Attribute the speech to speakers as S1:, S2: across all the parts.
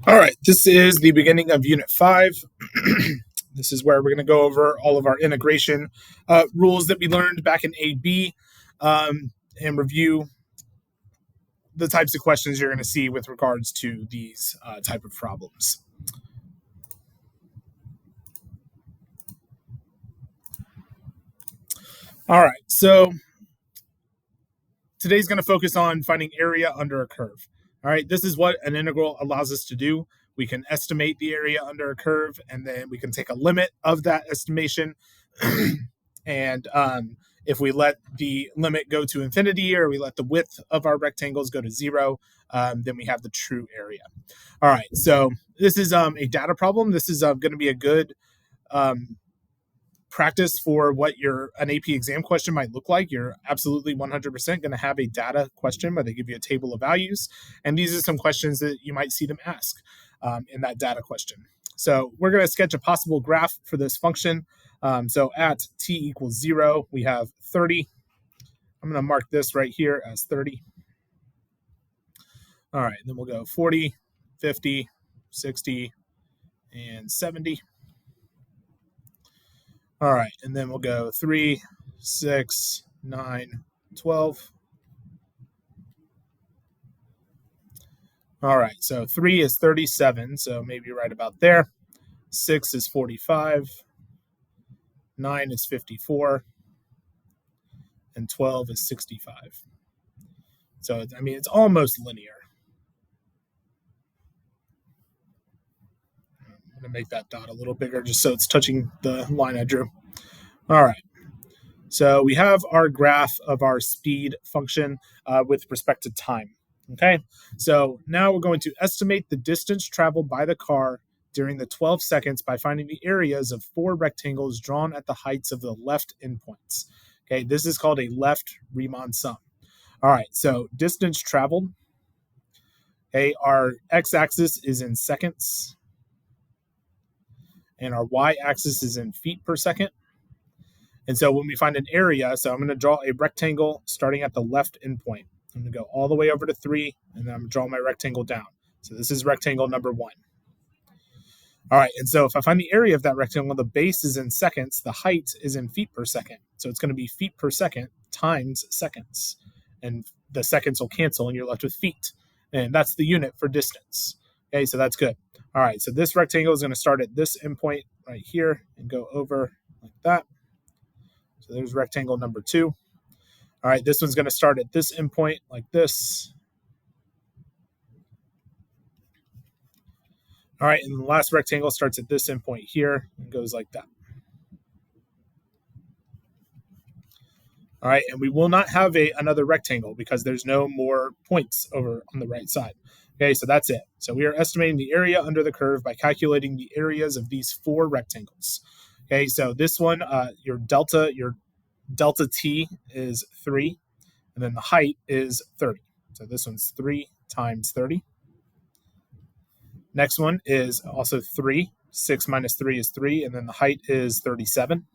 S1: All right, this is the beginning of Unit 5. This is where we're going to go over all of our integration rules that we learned back in AB and review the types of questions you're going to see with regards to these type of problems. All right, so today's going to focus on finding area under a curve. All right, this is what an integral allows us to do. We can estimate the area under a curve, and then we can take a limit of that estimation. And if we let the limit go to infinity, or we let the width of our rectangles go to 0, then we have the true area. All right, so this is a data problem. This is going to be a good practice for what an AP exam question might look like. You're absolutely 100% going to have a data question where they give you a table of values. And these are some questions that you might see them ask in that data question. So we're going to sketch a possible graph for this function. So at t equals 0, we have 30. I'm going to mark this right here as 30. All right, then we'll go 40, 50, 60, and 70. All right, and then we'll go 3, 6, 9, 12. All right, so 3 is 37, so maybe right about there. 6 is 45. 9 is 54. And 12 is 65. So, I mean, it's almost linear. I'm going to make that dot a little bigger just so it's touching the line I drew. All right. So we have our graph of our speed function with respect to time. Okay, so now we're going to estimate the distance traveled by the car during the 12 seconds by finding the areas of 4 rectangles drawn at the heights of the left endpoints. Okay, this is called a left Riemann sum. All right, so distance traveled. Okay, our x-axis is in seconds, and our y-axis is in feet per second. And so when we find an area, so I'm going to draw a rectangle starting at the left endpoint. I'm going to go all the way over to 3, and then I'm going to draw my rectangle down. So this is rectangle number 1. All right, and so if I find the area of that rectangle, the base is in seconds, the height is in feet per second. So it's going to be feet per second times seconds. And the seconds will cancel, and you're left with feet. And that's the unit for distance. Okay, so that's good. All right, so this rectangle is going to start at this endpoint right here and go over like that. So there's rectangle number 2. All right, this one's going to start at this endpoint like this. All right, and the last rectangle starts at this endpoint here and goes like that. All right, and we will not have another rectangle because there's no more points over on the right side. Okay, so that's it. So we are estimating the area under the curve by calculating the areas of these 4 rectangles. Okay, so this one, your delta t is 3, and then the height is 30. So this one's 3 times 30. Next one is also 3. 6 minus 3 is 3, and then the height is 37.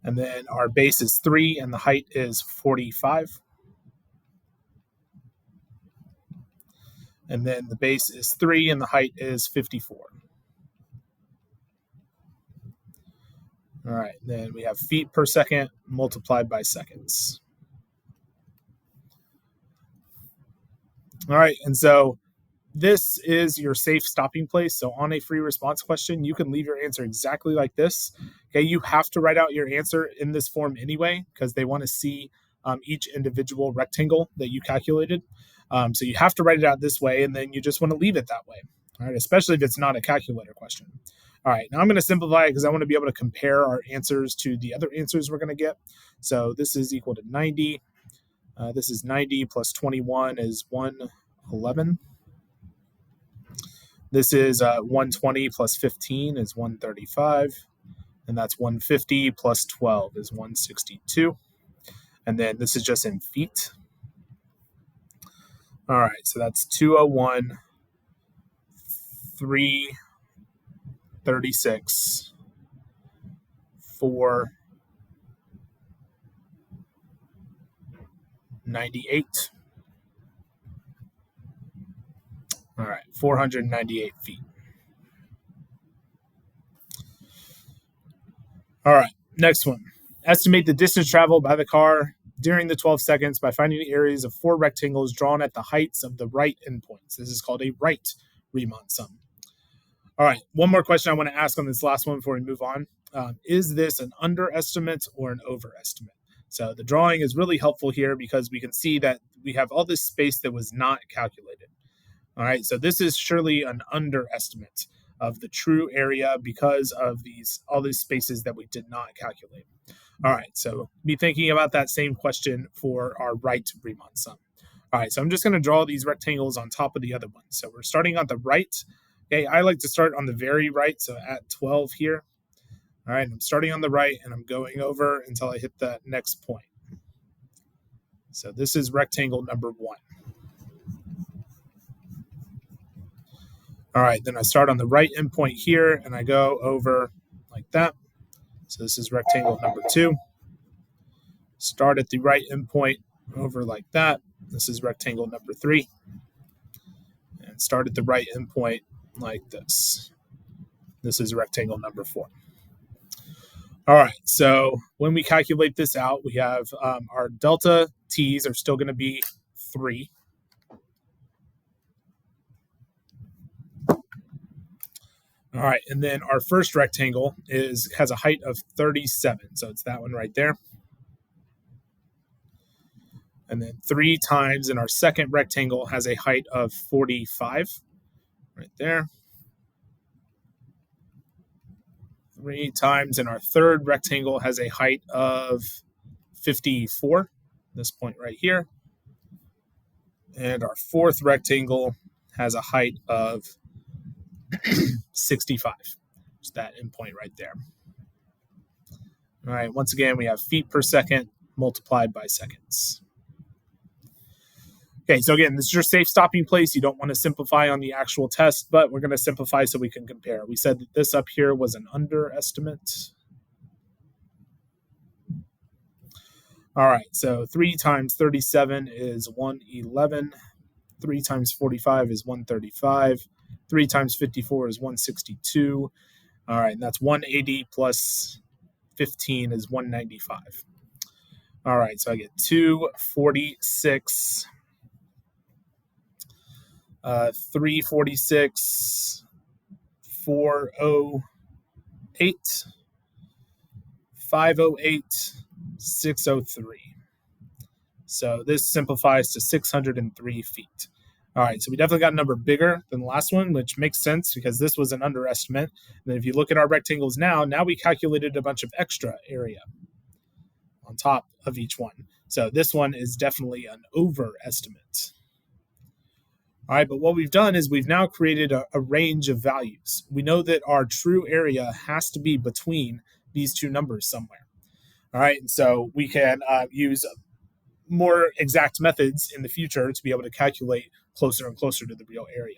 S1: And then our base is 3, and the height is 45. And then the base is 3, and the height is 54. All right, then we have feet per second multiplied by seconds. All right, and so this is your safe stopping place. So on a free response question, you can leave your answer exactly like this. Okay, you have to write out your answer in this form anyway because they want to see each individual rectangle that you calculated. So you have to write it out this way, and then you just want to leave it that way. All right, especially if it's not a calculator question. All right, now I'm going to simplify it because I want to be able to compare our answers to the other answers we're going to get. So this is equal to 90. This is 90 plus 21 is 111. This is 120 plus 15 is 135. And that's 150 plus 12 is 162. And then this is just in feet. All right, so that's 201, 336, 4, 98. All right, 498 feet. All right, next one. Estimate the distance traveled by the car during the 12 seconds by finding the areas of 4 rectangles drawn at the heights of the right endpoints. This is called a right Riemann sum. All right, one more question I want to ask on this last one before we move on. Is this an underestimate or an overestimate? So the drawing is really helpful here because we can see that we have all this space that was not calculated. All right, so this is surely an underestimate of the true area because of all these spaces that we did not calculate. All right, so be thinking about that same question for our right Riemann sum. All right, so I'm just going to draw these rectangles on top of the other ones. So we're starting on the right. Okay, I like to start on the very right, so at 12 here. All right, I'm starting on the right, and I'm going over until I hit that next point. So this is rectangle number 1. All right, then I start on the right endpoint here, and I go over like that. So this is rectangle number 2. Start at the right endpoint, over like that. This is rectangle number 3. And start at the right endpoint like this. This is rectangle number 4. All right, so when we calculate this out, we have our delta t's are still going to be 3. All right, and then our first rectangle has a height of 37, so it's that one right there. And then 3 times in our second rectangle has a height of 45, right there. 3 times in our third rectangle has a height of 54, this point right here. And our fourth rectangle has a height of 65, just that endpoint right there. All right, once again, we have feet per second multiplied by seconds. Okay, so again, this is your safe stopping place. You don't want to simplify on the actual test, but we're going to simplify so we can compare. We said that this up here was an underestimate. All right, so 3 times 37 is 111. 3 times 45 is 135. 3 times 54 is 162. All right, and that's 180 plus 15 is 195. All right, so I get 246, 346, 408, 508, 603. So this simplifies to 603 feet. All right, so we definitely got a number bigger than the last one, which makes sense because this was an underestimate. And then if you look at our rectangles now we calculated a bunch of extra area on top of each one. So this one is definitely an overestimate. All right, but what we've done is we've now created a range of values. We know that our true area has to be between these two numbers somewhere. All right, and so we can use more exact methods in the future to be able to calculate closer and closer to the real area.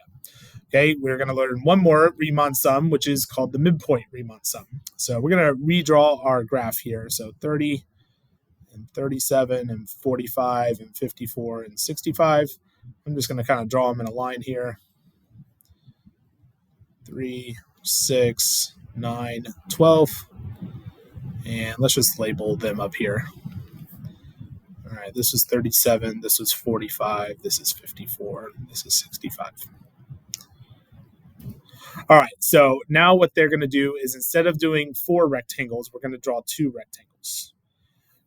S1: Okay, we're going to learn one more Riemann sum, which is called the midpoint Riemann sum. So we're going to redraw our graph here. So 30 and 37 and 45 and 54 and 65. I'm just going to kind of draw them in a line here. 3, 6, 9, 12. And let's just label them up here. All right, this is 37, this is 45, this is 54, this is 65. All right, so now what they're going to do is instead of doing 4 rectangles, we're going to draw 2 rectangles.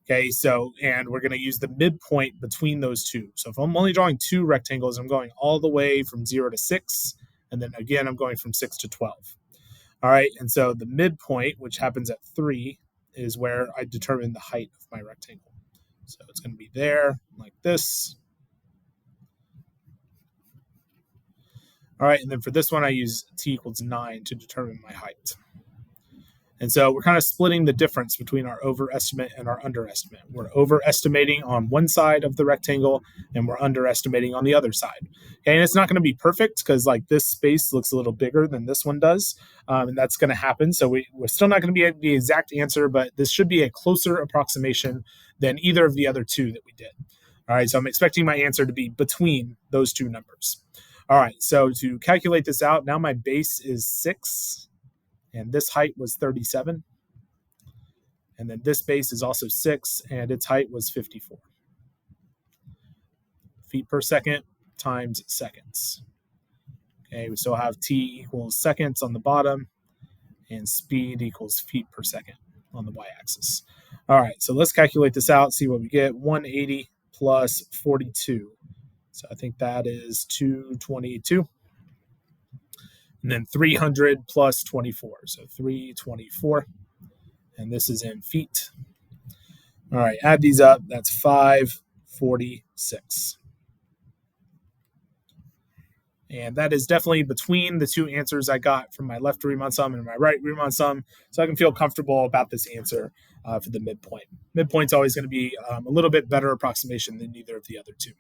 S1: Okay, so, and we're going to use the midpoint between those two. So if I'm only drawing 2 rectangles, I'm going all the way from 0 to 6, and then again, I'm going from 6 to 12. All right, and so the midpoint, which happens at 3, is where I determine the height of my rectangle. So it's going to be there, like this. All right, and then for this one, I use t equals 9 to determine my height. And so we're kind of splitting the difference between our overestimate and our underestimate. We're overestimating on one side of the rectangle, and we're underestimating on the other side. Okay, and it's not going to be perfect because like this space looks a little bigger than this one does, and that's going to happen. So we're still not going to be the exact answer, but this should be a closer approximation than either of the other two that we did. All right, so I'm expecting my answer to be between those two numbers. All right, so to calculate this out, now my base is 6, and this height was 37. And then this base is also 6, and its height was 54. Feet per second times seconds. Okay, we still have t equals seconds on the bottom, and speed equals feet per second on the y-axis. All right, so let's calculate this out, see what we get. 180 plus 42. So I think that is 222. And then 300 plus 24. So 324. And this is in feet. All right, add these up. That's 546. And that is definitely between the two answers I got from my left Riemann sum and my right Riemann sum. So I can feel comfortable about this answer for the midpoint. Midpoint's always going to be a little bit better approximation than either of the other two.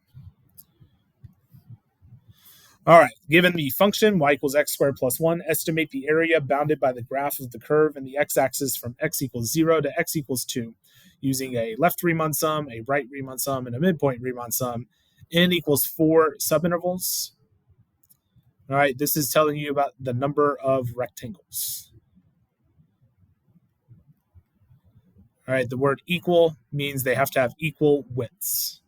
S1: All right, given the function y equals x squared plus 1, estimate the area bounded by the graph of the curve in the x-axis from x equals 0 to x equals 2 using a left Riemann sum, a right Riemann sum, and a midpoint Riemann sum. N equals 4 subintervals. All right, this is telling you about the number of rectangles. All right, the word equal means they have to have equal widths.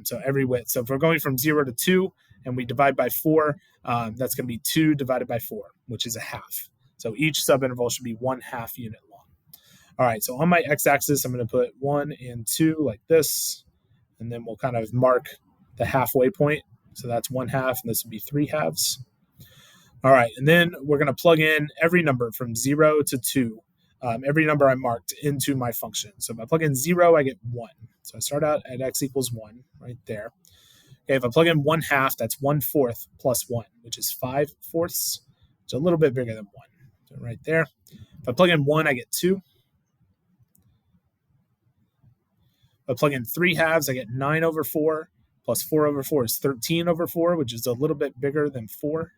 S1: So every width. So if we're going from 0 to 2, and we divide by 4, that's going to be 2 divided by 4, which is a half. So each subinterval should be 1/2 unit long. All right, so on my x-axis, I'm going to put 1 and 2 like this, and then we'll kind of mark the halfway point. So that's 1/2, and this would be 3/2. All right, and then we're going to plug in every number from 0 to 2, every number I marked into my function. So if I plug in 0, I get 1. So I start out at x equals 1 right there. Okay, if I plug in 1/2, that's 1/4 plus 1, which is 5/4. It's a little bit bigger than 1. So right there. If I plug in 1, I get 2. If I plug in 3/2, I get 9/4, plus 4/4 is 13/4, which is a little bit bigger than 4.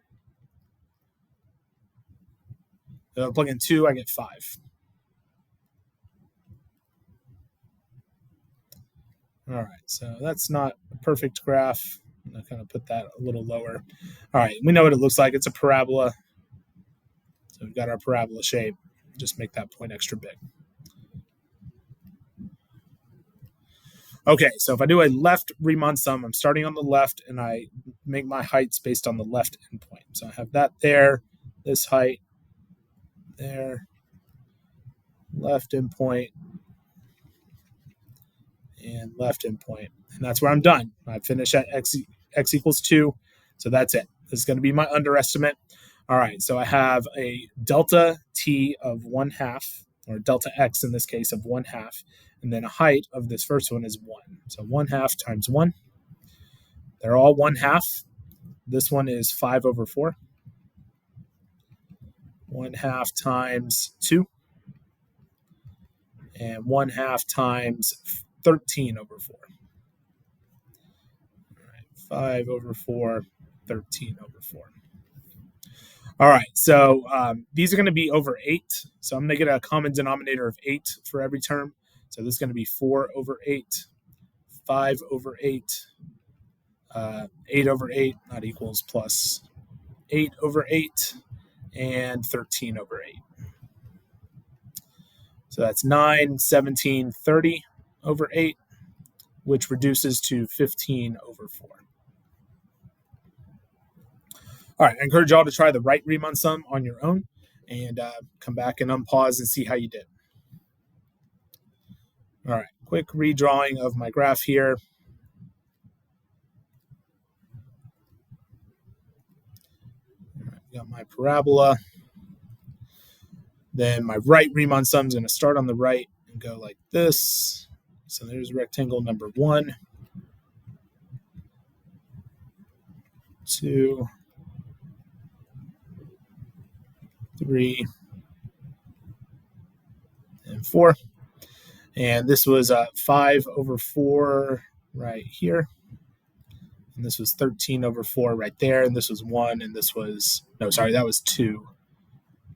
S1: If I plug in 2, I get 5. All right, so that's not a perfect graph. I'm going to kind of put that a little lower. All right, we know what it looks like. It's a parabola. So we've got our parabola shape. Just make that point extra big. Okay, so if I do a left Riemann sum, I'm starting on the left, and I make my heights based on the left endpoint. So I have that there, this height, there, left endpoint, and left endpoint. And that's where I'm done. I finish at x equals 2, so that's it. This is going to be my underestimate. All right, so I have a delta t of 1/2, or delta x in this case of 1/2, and then a height of this first one is 1. So 1/2 times 1. They're all 1/2. This one is 5/4. 1/2 times 2. And 1/2 times 13/4. All right, 5/4, 13/4. All right, so these are going to be over 8. So I'm going to get a common denominator of 8 for every term. So this is going to be 4/8, 5/8, 8/8, not equals, plus 8/8, and 13/8. So that's 9, 17, 30/8, which reduces to 15/4. All right, I encourage y'all to try the right Riemann sum on your own and come back and unpause and see how you did. All right, quick redrawing of my graph here. All right, got my parabola. Then my right Riemann sum is going to start on the right and go like this. So there's rectangle number 1, 2, 3, and 4. And this was 5/4 right here. And this was 13/4 right there. And this was 1. And this was, no, sorry, that was 2.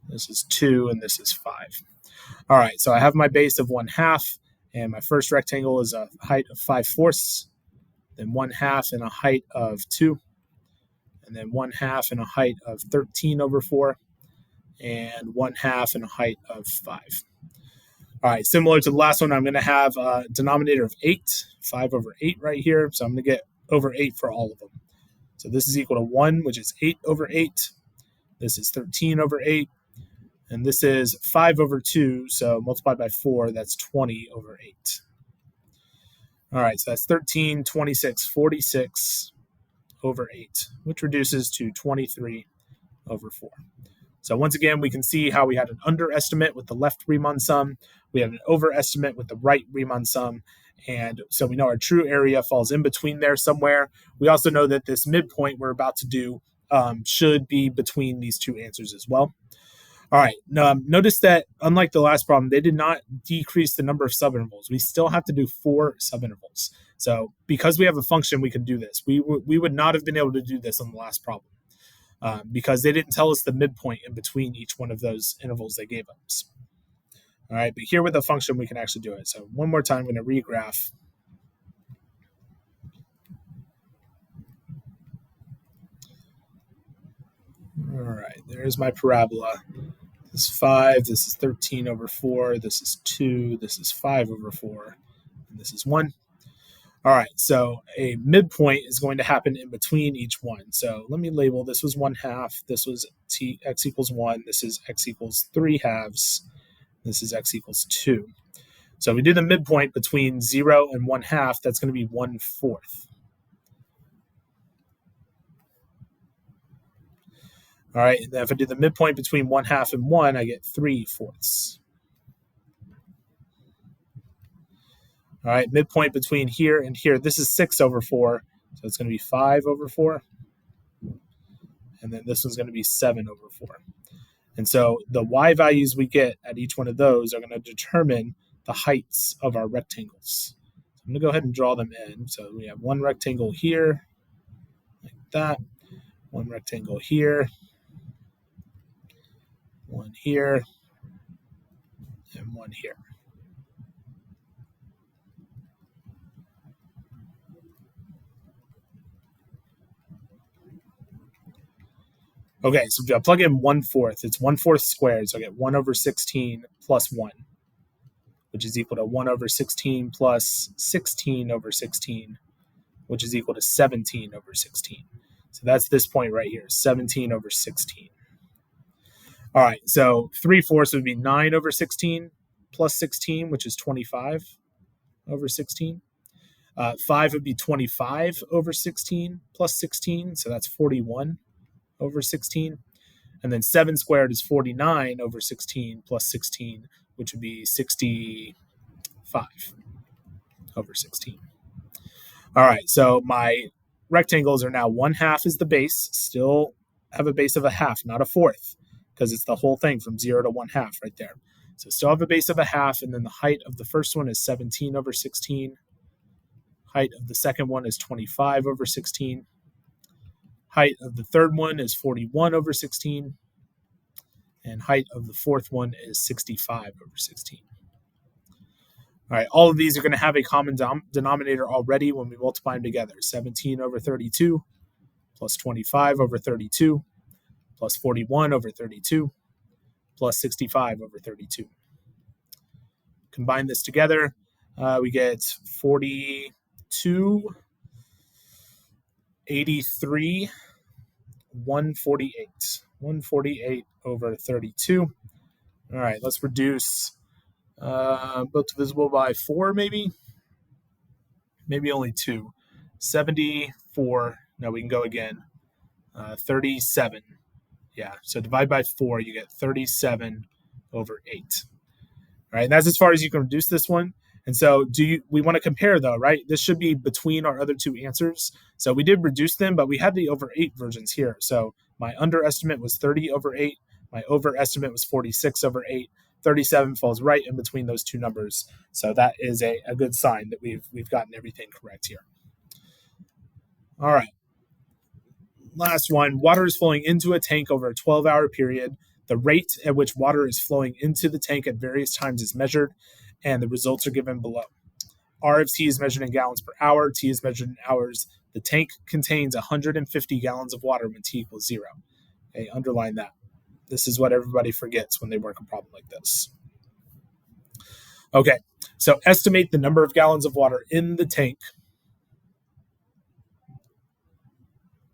S1: This is 2, and this is 5. All right, so I have my base of 1/2, and my first rectangle is a height of 5/4. then 1/2 and a height of 2, and then 1/2 and a height of 13 over 4, and 1/2 and a height of 5. All right, similar to the last one, I'm going to have a denominator of 8, 5 over 8 right here. So I'm going to get over 8 for all of them. So this is equal to 1, which is 8 over 8. This is 13 over 8. And this is 5 over 2. So multiplied by 4, that's 20 over 8. All right, so that's 13, 26, 46 over 8, which reduces to 23 over 4. So once again, we can see how we had an underestimate with the left Riemann sum. We had an overestimate with the right Riemann sum. And so we know our true area falls in between there somewhere. We also know that this midpoint we're about to do should be between these two answers as well. All right, notice that unlike the last problem, they did not decrease the number of subintervals. We still have to do 4 subintervals. So because we have a function, we can do this. We would not have been able to do this on the last problem. Because they didn't tell us the midpoint in between each one of those intervals they gave us. All right, but here with a function, we can actually do it. So one more time, I'm going to regraph. All right, there's my parabola. This is 5, this is 13 over 4, this is 2, this is 5 over 4, and this is 1. All right, so a midpoint is going to happen in between each one. So let me label, this was 1/2, this was x equals 1, this is x equals 3/2, this is x equals 2. So if we do the midpoint between 0 and 1/2, that's going to be 1/4. All right, and then if I do the midpoint between 1/2 and 1, I get 3/4. All right, midpoint between here and here, this is 6 over 4, so it's going to be 5 over 4. And then this one's going to be 7 over 4. And so the y values we get at each one of those are going to determine the heights of our rectangles. So I'm going to go ahead and draw them in. So we have one rectangle here, like that, one rectangle here, one here, and one here. Okay, so if I plug in 1/4, it's 1/4 squared, so I get 1 over 16 plus 1, which is equal to 1 over 16 plus 16 over 16, which is equal to 17 over 16. So that's this point right here, 17 over 16. All right, so 3/4 would be 9 over 16 plus 16, which is 25 over 16. 5 would be 25 over 16 plus 16, so that's 41 over 16. And then 7 squared is 49 over 16 plus 16, which would be 65 over 16. All right, so my rectangles are now 1/2 is the base, still have a base of 1/2, not a 4th, because it's the whole thing from 0 to 1/2 right there. So still have a base of 1/2, and then the height of the first one is 17 over 16. Height of the second one is 25 over 16. Height of the third one is 41 over 16. And height of the fourth one is 65 over 16. All right, all of these are going to have a common denominator already when we multiply them together. 17 over 32 plus 25 over 32 plus 41 over 32 plus 65 over 32. Combine this together, we get 42, 83, 148. 148 over 32. All right, let's reduce both divisible by 4, maybe only 2. 74. No, we can go again. 37. Yeah, so divide by 4, you get 37 over 8. All right, and that's as far as you can reduce this one. And so we want to compare though, right? This should be between our other two answers. So we did reduce them, but we had the over 8 versions here. So my underestimate was 30 over 8. My overestimate was 46 over 8. 37 falls right in between those two numbers. So that is a good sign that we've gotten everything correct here. All right. Last one, water is flowing into a tank over a 12-hour period. The rate at which water is flowing into the tank at various times is measured, and the results are given below. R of T is measured in gallons per hour. T is measured in hours. The tank contains 150 gallons of water when T equals 0. Okay, underline that. This is what everybody forgets when they work a problem like this. Okay, so estimate the number of gallons of water in the tank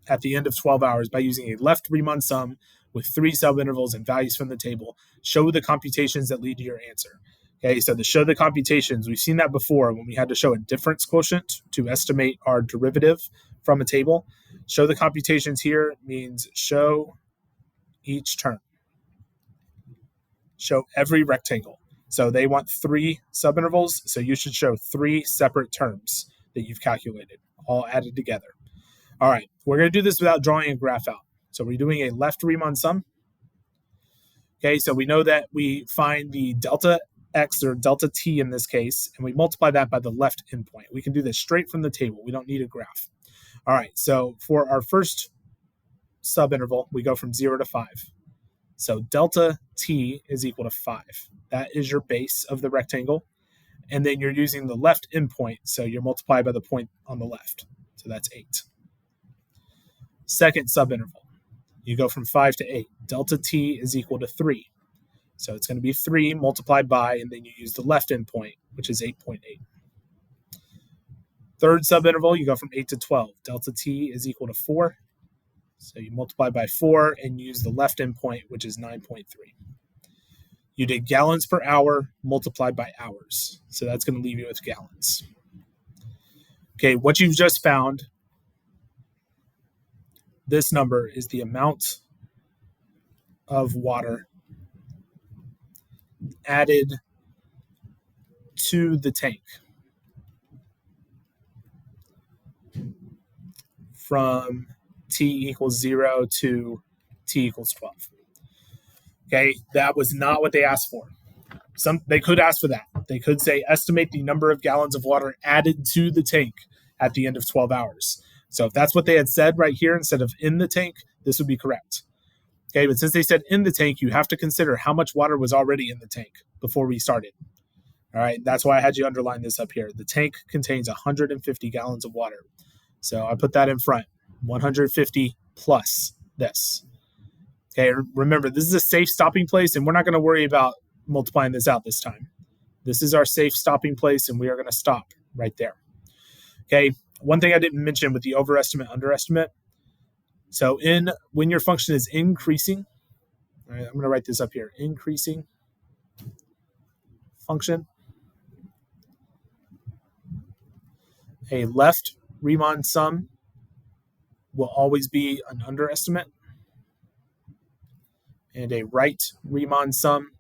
S1: at the end of 12 hours by using a left Riemann sum with 3 subintervals and values from the table. Show the computations that lead to your answer. Okay, so to show the computations, we've seen that before when we had to show a difference quotient to estimate our derivative from a table. Show the computations here means show each term. Show every rectangle. So they want 3 subintervals, so you should show 3 separate terms that you've calculated, all added together. All right, we're going to do this without drawing a graph out. So we're doing a left Riemann sum. Okay, so we know that we find the delta x or delta t in this case, and we multiply that by the left endpoint. We can do this straight from the table. We don't need a graph. All right, so for our first subinterval, we go from 0 to 5. So delta t is equal to 5. That is your base of the rectangle. And then you're using the left endpoint, so you're multiplied by the point on the left. So that's 8. Second subinterval, you go from 5 to 8. Delta t is equal to 3. So it's going to be 3 multiplied by, and then you use the left endpoint, which is 8.8. Third subinterval, you go from 8 to 12. Delta t is equal to 4. So you multiply by 4 and use the left endpoint, which is 9.3. You did gallons per hour multiplied by hours. So that's going to leave you with gallons. Okay, what you've just found, this number is the amount of water added to the tank from t equals 0 to t equals 12. Okay, that was not what they asked for. They could ask for that. They could say, estimate the number of gallons of water added to the tank at the end of 12 hours. So if that's what they had said right here instead of in the tank, this would be correct. Okay, but since they said in the tank, you have to consider how much water was already in the tank before we started. All right, that's why I had you underline this up here. The tank contains 150 gallons of water. So I put that in front, 150 plus this. Okay, remember, this is a safe stopping place, and we're not going to worry about multiplying this out this time. This is our safe stopping place, and we are going to stop right there. Okay, one thing I didn't mention with the overestimate, underestimate. So when your function is increasing, all right, I'm going to write this up here, increasing function, a left Riemann sum will always be an underestimate, and a right Riemann sum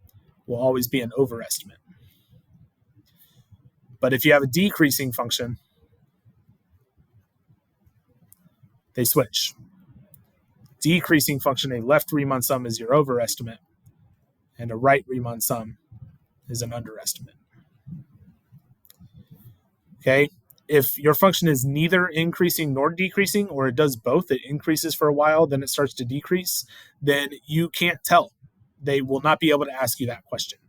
S1: will always be an overestimate. But if you have a decreasing function, they switch. Decreasing function, a left Riemann sum is your overestimate, and a right Riemann sum is an underestimate. Okay, if your function is neither increasing nor decreasing, or it does both, it increases for a while, then it starts to decrease, then you can't tell. They will not be able to ask you that question.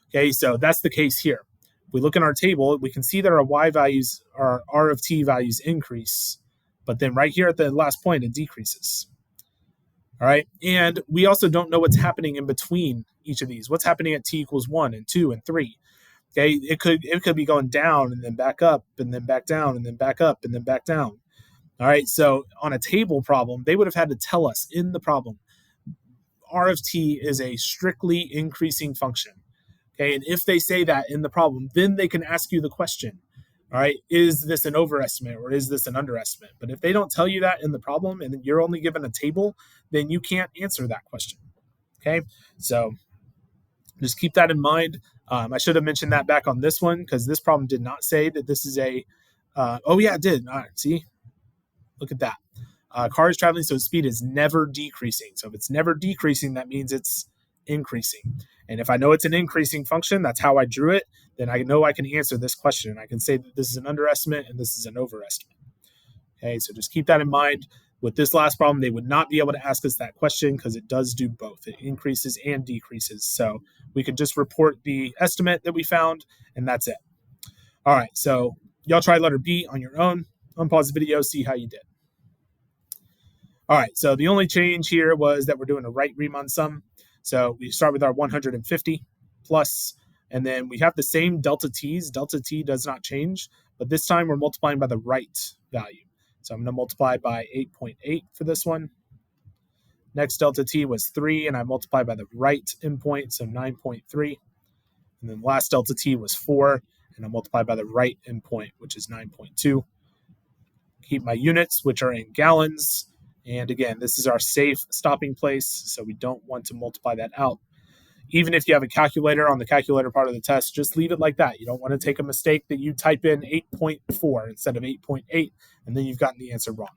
S1: Okay, so that's the case here. If we look in our table, we can see that our y values, our r of t values increase, but then right here at the last point, it decreases. All right, and we also don't know what's happening in between each of these. What's happening at t equals 1 and 2 and 3? Okay, it could be going down and then back up and then back down and then back up and then back down. All right, so on a table problem, they would have had to tell us in the problem, r of t is a strictly increasing function. Okay, and if they say that in the problem, then they can ask you the question. All right, is this an overestimate or is this an underestimate? But if they don't tell you that in the problem and you're only given a table, then you can't answer that question. Okay, so just keep that in mind. I should have mentioned that back on this one because this problem did not say that this is a, oh yeah, it did. All right, see, look at that. Car is traveling, so speed is never decreasing. So if it's never decreasing, that means it's increasing. And if I know it's an increasing function, that's how I drew it, then I know I can answer this question. I can say that this is an underestimate and this is an overestimate. Okay, so just keep that in mind. With this last problem, they would not be able to ask us that question because it does do both. It increases and decreases. So we could just report the estimate that we found, and that's it. All right, so y'all try letter B on your own. Unpause the video, see how you did. All right, so the only change here was that we're doing a right Riemann sum. So we start with our 150 plus, and then we have the same delta t's. Delta t does not change, but this time we're multiplying by the right value. So I'm going to multiply by 8.8 for this one. Next delta t was 3, and I multiply by the right endpoint, so 9.3. And then last delta t was 4, and I multiply by the right endpoint, which is 9.2. Keep my units, which are in gallons. And again, this is our safe stopping place, so we don't want to multiply that out. Even if you have a calculator on the calculator part of the test, just leave it like that. You don't want to take a mistake that you type in 8.4 instead of 8.8, and then you've gotten the answer wrong.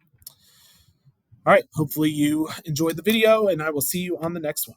S1: All right, hopefully you enjoyed the video, and I will see you on the next one.